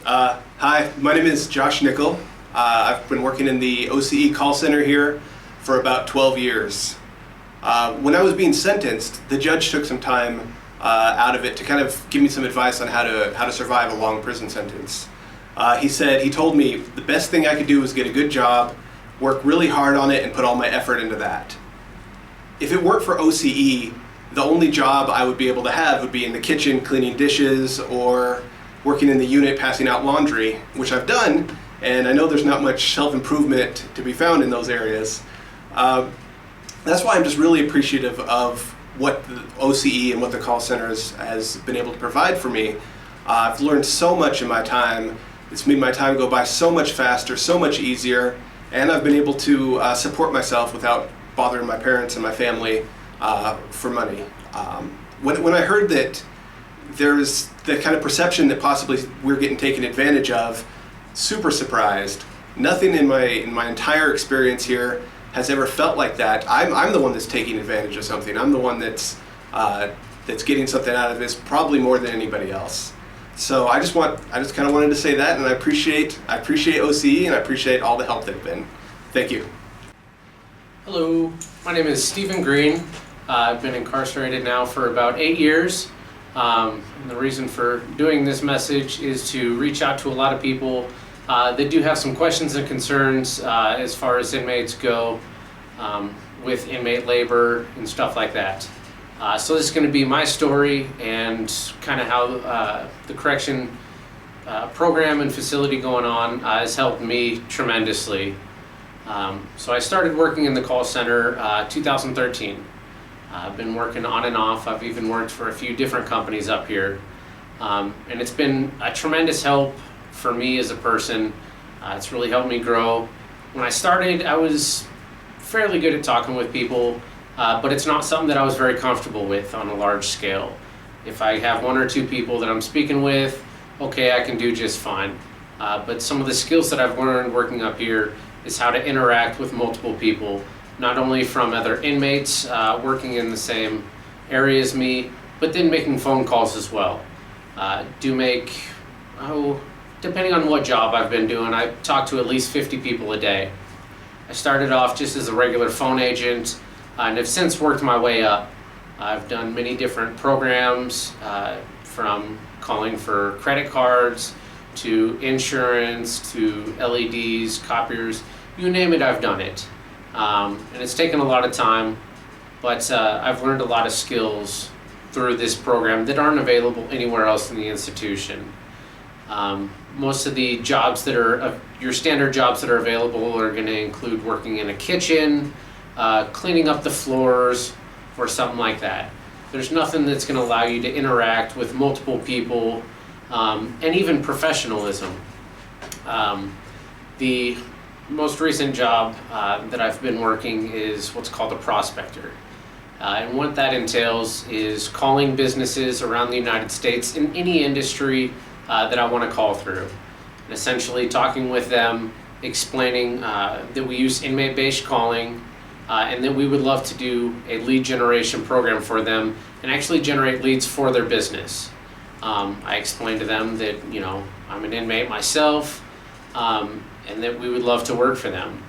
Hi, my name is Josh Nickel. I've been working in the OCE call center here for about 12 years. When I was being sentenced, the judge took some time out of it to kind of give me some advice on how to survive a long prison sentence. He told me the best thing I could do was get a good job, work really hard on it, and put all my effort into that. If it weren't for OCE, the only job I would be able to have would be in the kitchen cleaning dishes or working in the unit passing out laundry, which I've done, and I know there's not much self-improvement to be found in those areas. That's why I'm just really appreciative of what the OCE and what the call center has been able to provide for me. I've learned so much in my time. It's made my time go by so much faster, so much easier, and I've been able to support myself without bothering my parents and my family for money. When I heard that there's the kind of perception that possibly we're getting taken advantage of, super surprised. Nothing in my entire experience here has ever felt like that. I'm the one that's taking advantage of something. I'm the one that's getting something out of this, probably more than anybody else. So I just kind of wanted to say that, and I appreciate OCE, and I appreciate all the help they've been. Thank you. Hello, my name is Stephen Green. I've been incarcerated now for about 8 years. And the reason for doing this message is to reach out to a lot of people that do have some questions and concerns as far as inmates go with inmate labor and stuff like that. So this is going to be my story and kind of how the correction program and facility going on has helped me tremendously. So I started working in the call center 2013. I've been working on and off. I've even worked for a few different companies up here. And it's been a tremendous help for me as a person. It's really helped me grow. When I started, I was fairly good at talking with people, but it's not something that I was very comfortable with on a large scale. If I have one or two people that I'm speaking with, okay, I can do just fine. But some of the skills that I've learned working up here is how to interact with multiple people, not only from other inmates working in the same area as me, but then making phone calls as well. Depending on what job I've been doing, I talk to at least 50 people a day. I started off just as a regular phone agent and have since worked my way up. I've done many different programs, from calling for credit cards to insurance to LEDs, copiers, you name it, I've done it. And it's taken a lot of time, but I've learned a lot of skills through this program that aren't available anywhere else in the institution. Most of the jobs that are your standard jobs that are available are going to include working in a kitchen, cleaning up the floors, or something like that. There's nothing that's going to allow you to interact with multiple people, and even professionalism. The most recent job that I've been working is what's called a prospector. And what that entails is calling businesses around the United States in any industry that I want to call through. And essentially talking with them, explaining that we use inmate-based calling, and that we would love to do a lead generation program for them and actually generate leads for their business. I explained to them that, I'm an inmate myself, and that we would love to work for them.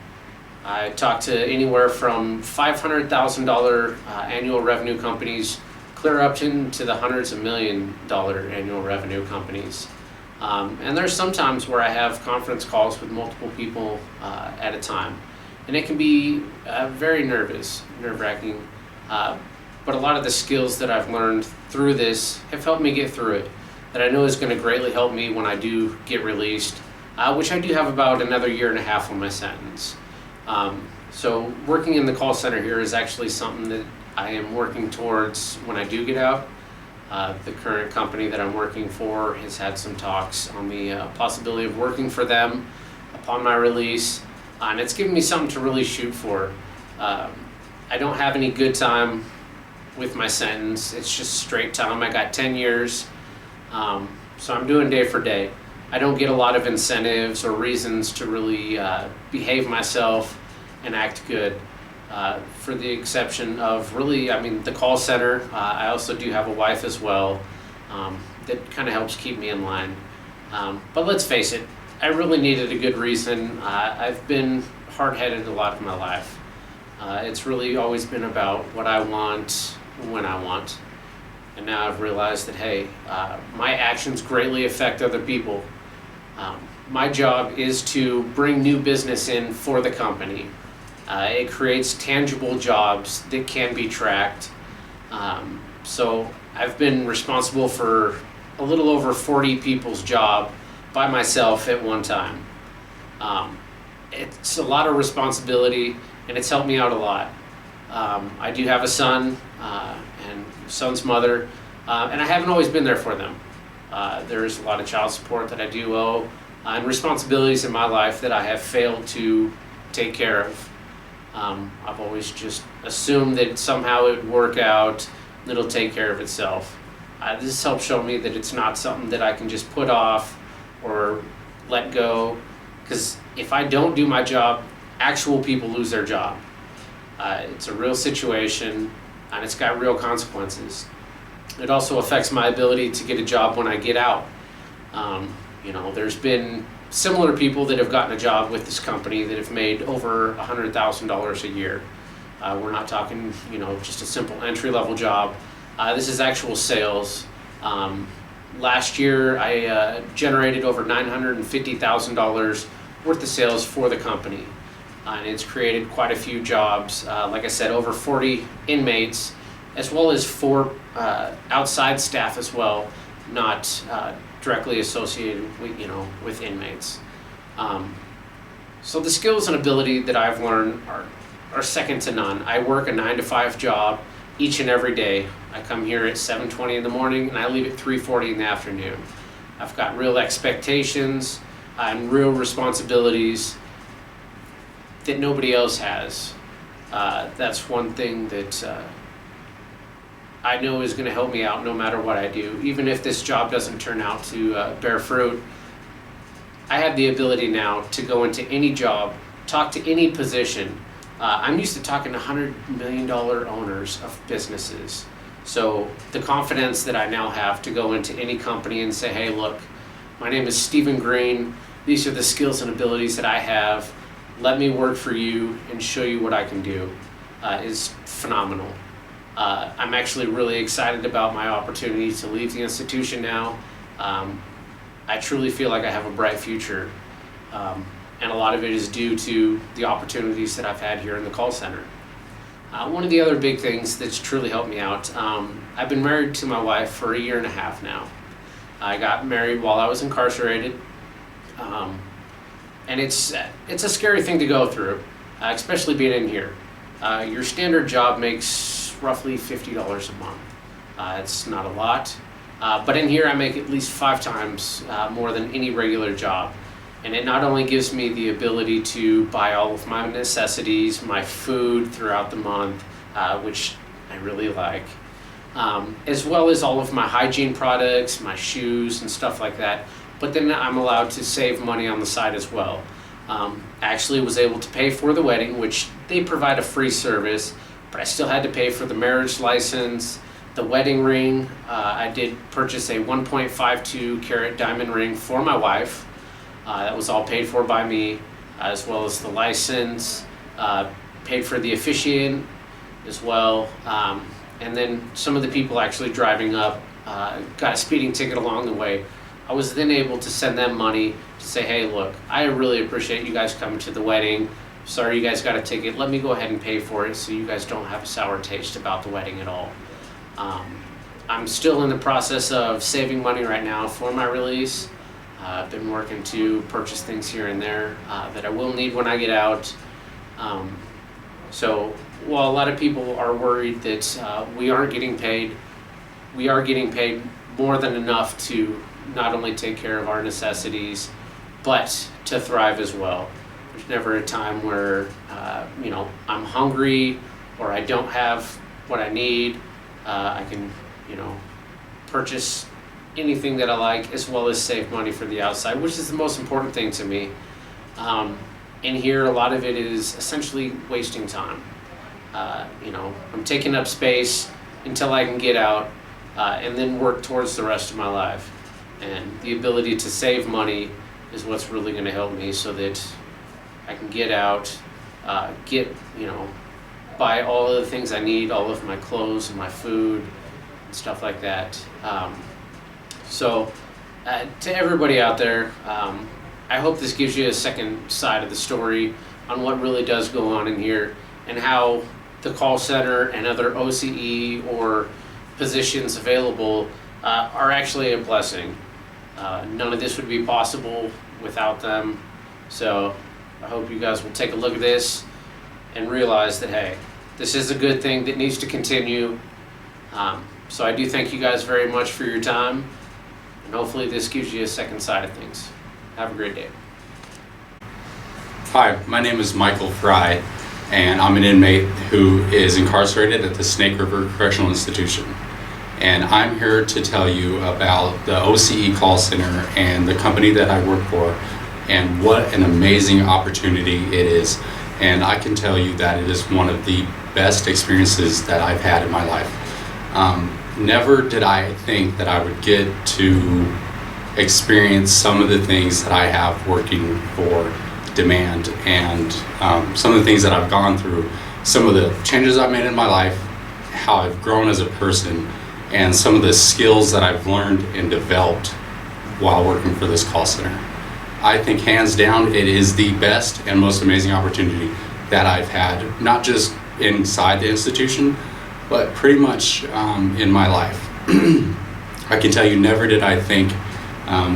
I talked to anywhere from $500,000 annual revenue companies clear up into the hundreds of $1 million annual revenue companies. And there's some times where I have conference calls with multiple people at a time. And it can be very nerve-wracking. But a lot of the skills that I've learned through this have helped me get through it, that I know is going to greatly help me when I do get released. Which I do have about another 1.5 years on my sentence. So working in the call center here is actually something that I am working towards when I do get out. The current company that I'm working for has had some talks on the possibility of working for them upon my release, and it's given me something to really shoot for. I don't have any good time with my sentence. It's just straight time. I got 10 years, so I'm doing day for day. I don't get a lot of incentives or reasons to really behave myself and act good, for the exception of the call center. I also do have a wife as well that kind of helps keep me in line. But let's face it, I really needed a good reason. I've been hard-headed a lot of my life. It's really always been about what I want, when I want. And now I've realized that, hey, my actions greatly affect other people. My job is to bring new business in for the company. It creates tangible jobs that can be tracked. So I've been responsible for a little over 40 people's job by myself at one time. It's a lot of responsibility, and it's helped me out a lot. I do have a son and son's mother, and I haven't always been there for them. There's a lot of child support that I do owe, and responsibilities in my life that I have failed to take care of. I've always just assumed that somehow it would work out, and it'll take care of itself. This helps show me that it's not something that I can just put off or let go, because if I don't do my job, actual people lose their job. It's a real situation, and it's got real consequences. It also affects my ability to get a job when I get out. There's been similar people that have gotten a job with this company that have made over $100,000 a year. We're not talking, just a simple entry-level job. This is actual sales. Last year, I generated over $950,000 worth of sales for the company. And it's created quite a few jobs. Like I said, over 40 inmates, as well as 4 outside staff as well, not directly associated with inmates. So the skills and ability that I've learned are second to none. I work a 9-to-5 job each and every day. I come here at 7:20 in the morning and I leave at 3:40 in the afternoon. I've got real expectations and real responsibilities that nobody else has. That's one thing that I know is going to help me out no matter what I do. Even if this job doesn't turn out to bear fruit, I have the ability now to go into any job, talk to any position. I'm used to talking to $100 million owners of businesses. So the confidence that I now have to go into any company and say, hey, look, my name is Stephen Green. These are the skills and abilities that I have. Let me work for you and show you what I can do is phenomenal. I'm actually really excited about my opportunity to leave the institution now. I truly feel like I have a bright future, and a lot of it is due to the opportunities that I've had here in the call center. One of the other big things that's truly helped me out, I've been married to my wife for 1.5 years now. I got married while I was incarcerated, and it's a scary thing to go through, especially being in here. Your standard job makes roughly $50 a month. It's not a lot, but in here I make at least 5 times more than any regular job. And it not only gives me the ability to buy all of my necessities, my food throughout the month, which I really like, as well as all of my hygiene products, my shoes and stuff like that. But then I'm allowed to save money on the side as well. Actually was able to pay for the wedding, which they provide a free service, but I still had to pay for the marriage license, the wedding ring. I did purchase a 1.52 carat diamond ring for my wife. That was all paid for by me, as well as the license, paid for the officiant as well. And then some of the people actually driving up got a speeding ticket along the way. I was then able to send them money to say, hey, look, I really appreciate you guys coming to the wedding. Sorry you guys got a ticket. Let me go ahead and pay for it so you guys don't have a sour taste about the wedding at all. I'm still in the process of saving money right now for my release. I've been working to purchase things here and there that I will need when I get out. So while a lot of people are worried that we aren't getting paid, we are getting paid more than enough to not only take care of our necessities, but to thrive as well. There's never a time where I'm hungry or I don't have what I need. I can purchase anything that I like, as well as save money for the outside, which is the most important thing to me. In here, a lot of it is essentially wasting time. I'm taking up space until I can get out and then work towards the rest of my life. And the ability to save money is what's really going to help me so that I can get out, buy all of the things I need, all of my clothes and my food and stuff like that. To everybody out there, I hope this gives you a second side of the story on what really does go on in here and how the call center and other OCE or positions available are actually a blessing. None of this would be possible without them. So I hope you guys will take a look at this and realize that, hey, this is a good thing that needs to continue. So I do thank you guys very much for your time, and hopefully this gives you a second side of things. Have a great day. Hi, my name is Michael Fry, and I'm an inmate who is incarcerated at the Snake River Correctional Institution. And I'm here to tell you about the OCE call center and the company that I work for, and what an amazing opportunity it is. And I can tell you that it is one of the best experiences that I've had in my life. Never did I think that I would get to experience some of the things that I have working for Demand, and some of the things that I've gone through, some of the changes I've made in my life, how I've grown as a person, and some of the skills that I've learned and developed while working for this call center. I think hands down it is the best and most amazing opportunity that I've had, not just inside the institution, but pretty much in my life. I can tell you, never did I think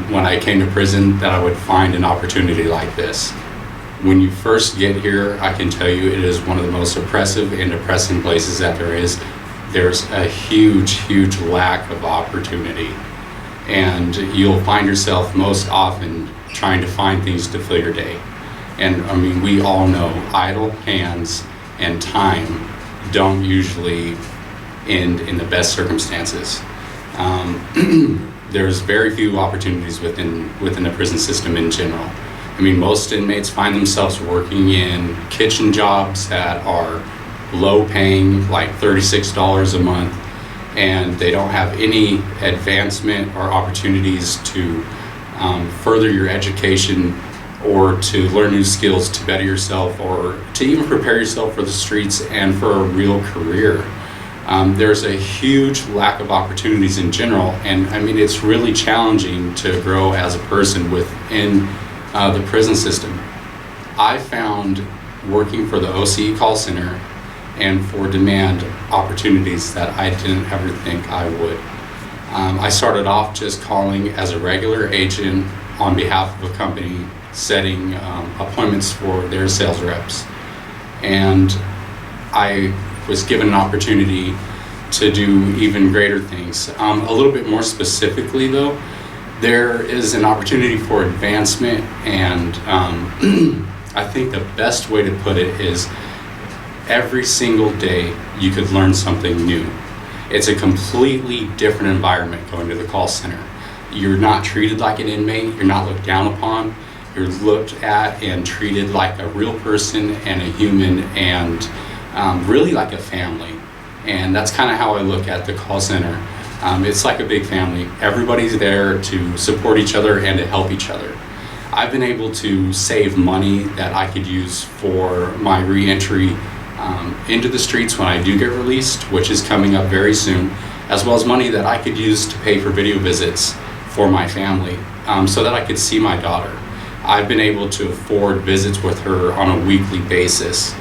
when I came to prison that I would find an opportunity like this. When you first get here, I can tell you it is one of the most oppressive and depressing places that there is. There's a huge, huge lack of opportunity. And you'll find yourself most often trying to find things to fill your day. And I mean, we all know idle hands and time don't usually end in the best circumstances. There's very few opportunities within the prison system in general. I mean, most inmates find themselves working in kitchen jobs that are low paying, like $36 a month, and they don't have any advancement or opportunities to further your education or to learn new skills to better yourself, or to even prepare yourself for the streets and for a real career. There's a huge lack of opportunities in general, and I mean, it's really challenging to grow as a person within the prison system. I found working for the OCE call center and for Demand opportunities that I didn't ever think I would. I started off just calling as a regular agent on behalf of a company, setting appointments for their sales reps. And I was given an opportunity to do even greater things. A little bit more specifically though, there is an opportunity for advancement, and I think the best way to put it is every single day you could learn something new. It's a completely different environment going to the call center. You're not treated like an inmate, you're not looked down upon, you're looked at and treated like a real person and a human, and really like a family. And that's kind of how I look at the call center. It's like a big family. Everybody's there to support each other and to help each other. I've been able to save money that I could use for my re-entry into the streets when I do get released, which is coming up very soon, as well as money that I could use to pay for video visits for my family, so that I could see my daughter. I've been able to afford visits with her on a weekly basis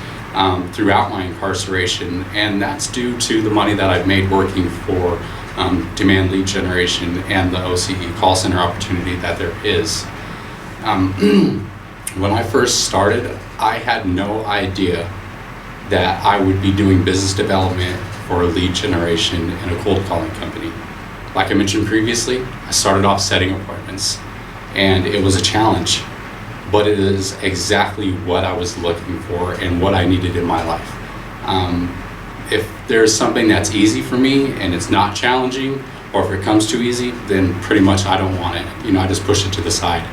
throughout my incarceration, and that's due to the money that I've made working for Demand lead generation and the OCE call center opportunity that there is. When I first started, I had no idea that I would be doing business development for a lead generation and a cold calling company. Like I mentioned previously, I started off setting appointments, and it was a challenge, but it is exactly what I was looking for and what I needed in my life. If there's something that's easy for me and it's not challenging, or if it comes too easy, then pretty much I don't want it. I just push it to the side.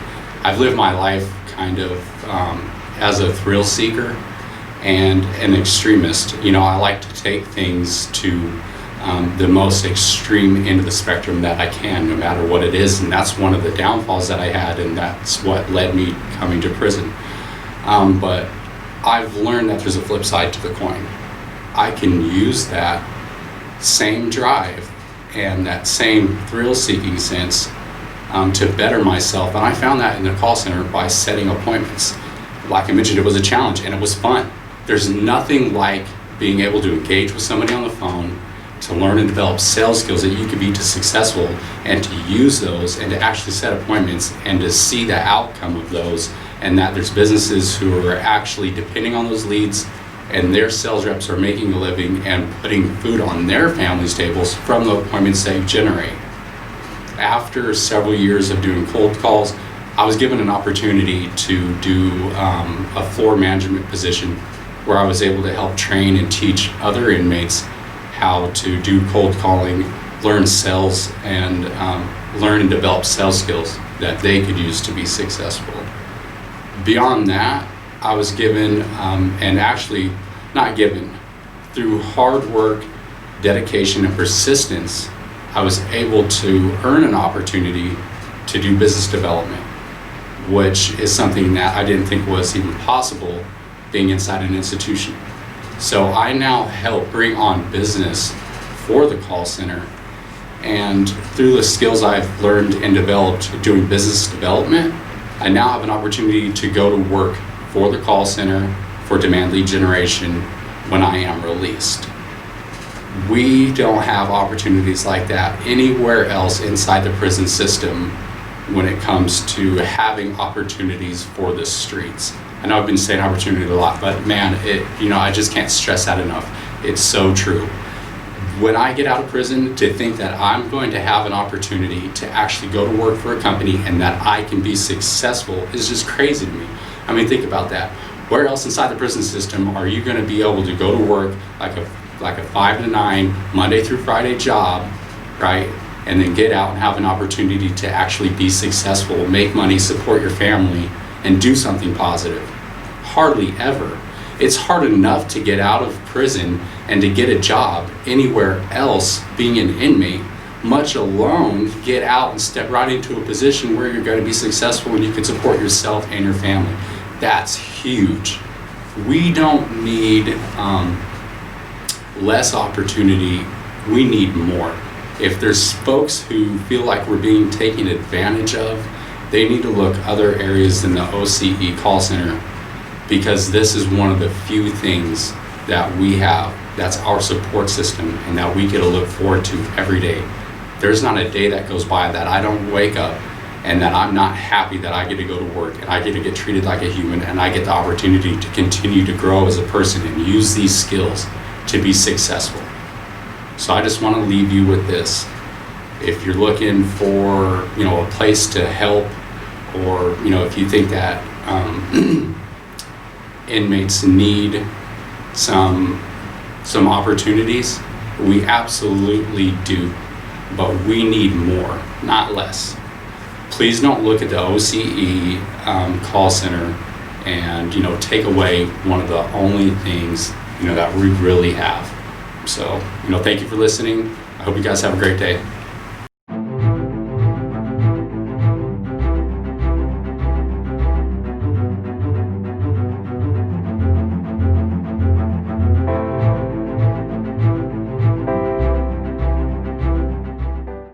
I've lived my life kind of as a thrill seeker and an extremist. I like to take things to the most extreme end of the spectrum that I can, no matter what it is. And that's one of the downfalls that I had, and that's what led me coming to prison. But I've learned that there's a flip side to the coin. I can use that same drive and that same thrill-seeking sense to better myself. And I found that in the call center by setting appointments. Like I mentioned, it was a challenge and it was fun. There's nothing like being able to engage with somebody on the phone, to learn and develop sales skills that you can be successful, and to use those and to actually set appointments and to see the outcome of those, and that there's businesses who are actually depending on those leads and their sales reps are making a living and putting food on their families' tables from the appointments they generate. After several years of doing cold calls, I was given an opportunity to do a floor management position where I was able to help train and teach other inmates how to do cold calling, learn sales, and learn and develop sales skills that they could use to be successful. Beyond that, I was given, and actually not given, through hard work, dedication, and persistence, I was able to earn an opportunity to do business development, which is something that I didn't think was even possible being inside an institution. So I now help bring on business for the call center, and through the skills I've learned and developed doing business development, I now have an opportunity to go to work for the call center for demand lead generation when I am released. We don't have opportunities like that anywhere else inside the prison system when it comes to having opportunities for the streets. I know I've been saying opportunity a lot, but man, I just can't stress that enough. It's so true. When I get out of prison, to think that I'm going to have an opportunity to actually go to work for a company and that I can be successful is just crazy to me. I mean, think about that. Where else inside the prison system are you going to be able to go to work like a 5 to 9 Monday through Friday job, right? And then get out and have an opportunity to actually be successful, make money, support your family, and do something positive? Hardly ever. It's hard enough to get out of prison and to get a job anywhere else being an inmate, much alone get out and step right into a position where you're going to be successful and you can support yourself and your family. That's huge. We don't need less opportunity, we need more. If there's folks who feel like we're being taken advantage of, they need to look other areas than the OCE call center, because this is one of the few things that we have that's our support system and that we get to look forward to every day. There's not a day that goes by that I don't wake up and that I'm not happy that I get to go to work and I get to get treated like a human and I get the opportunity to continue to grow as a person and use these skills to be successful. So I just want to leave you with this. If you're looking for, a place to help, or, if you think that inmates need some opportunities, we absolutely do, but we need more, not less. Please don't look at the OCE call center and, take away one of the only things, that we really have. So, thank you for listening. I hope you guys have a great day.